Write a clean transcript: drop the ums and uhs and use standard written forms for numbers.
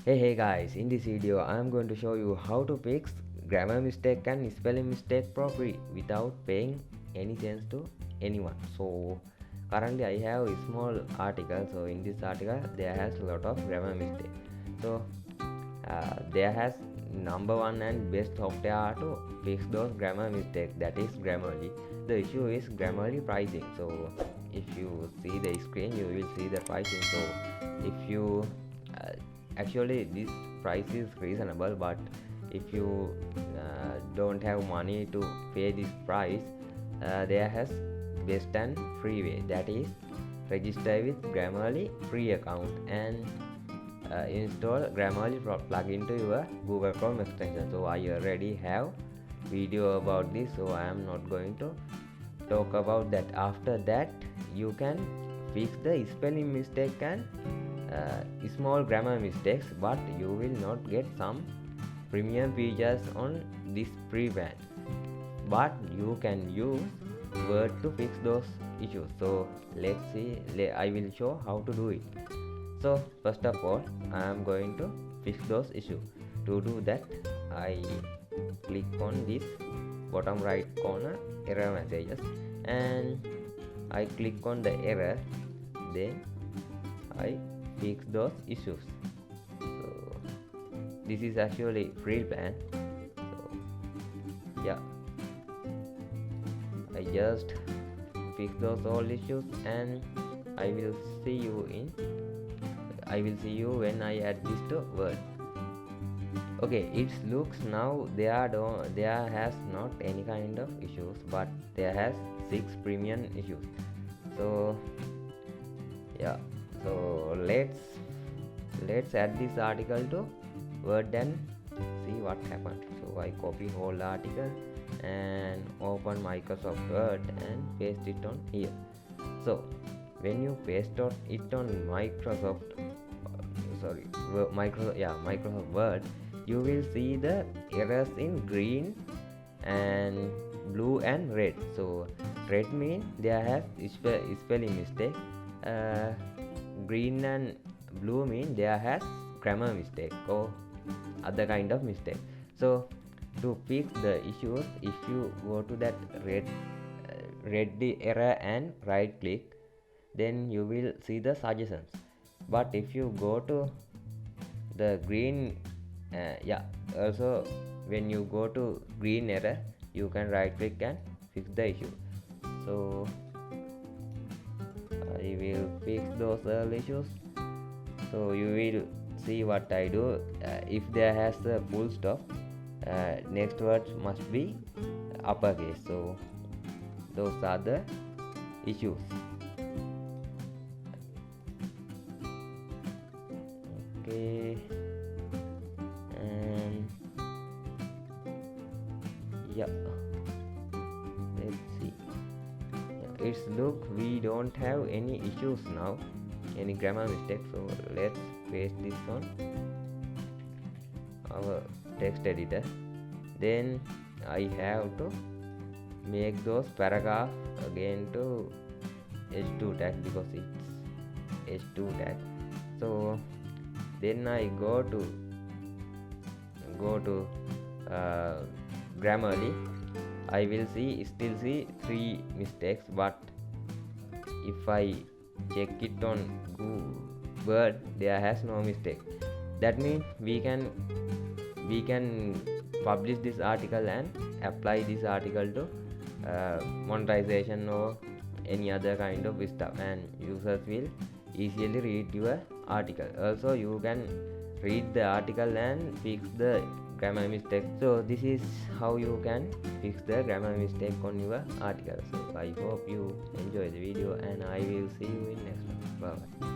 Hey guys, in this video I am going to show you how to fix grammar mistake and spelling mistake for free without paying any cents to anyone. So currently I have a small article. So in this article there has a lot of grammar mistake. So there has number one and best software to fix those grammar mistakes, that is Grammarly. The issue is Grammarly pricing. So if you see the screen you will see the pricing. So if you actually this price is reasonable, but if you don't have money to pay this price, there has best and free way, that is register with Grammarly free account and install Grammarly plugin to your Google Chrome extension. So I already have video about this, so I am not going to talk about that. After that you can fix the spelling mistake and small grammar mistakes, but you will not get some premium features on this free plan, but you can use Word to fix those issues. So let's see, I will show how to do it. So first of all I am going to fix those issues. To do that I click on this bottom right corner error messages and I click on the error, then I fix those issues. So this is actually free plan. So yeah, I just fix those all issues and I will see you when I add this to Word. Okay, it looks now there has not any kind of issues, but there has 6 premium issues. So yeah, so let's add this article to Word and see what happened. So I copy whole article and open Microsoft Word and paste it on here. So when you paste it on Microsoft Word, you will see the errors in green and blue and red. So red means there has spelling mistake, green and blue mean there has grammar mistake or other kind of mistake. So to fix the issues, if you go to that red error and right click, then you will see the suggestions. But if you go to the green, also when you go to green error you can right click and fix the issue. So I will fix those early issues. So you will see what I do. If there has a full stop, next words must be uppercase. So those are the issues. Okay, and yeah, let's see. It's look we don't have any issues now, any grammar mistakes. So let's paste this on our text editor. Then I have to make those paragraph again to h2 tag because it's h2 tag. So then I go to Grammarly. I will still see 3 mistakes, but if I check it on Word there has no mistake. That means we can publish this article and apply this article to monetization or any other kind of stuff, and users will easily read your article. Also you can read the article and fix the grammar mistake. So this is how you can fix the grammar mistake on your article. So I hope you enjoy the video and I will see you in next one. Bye bye.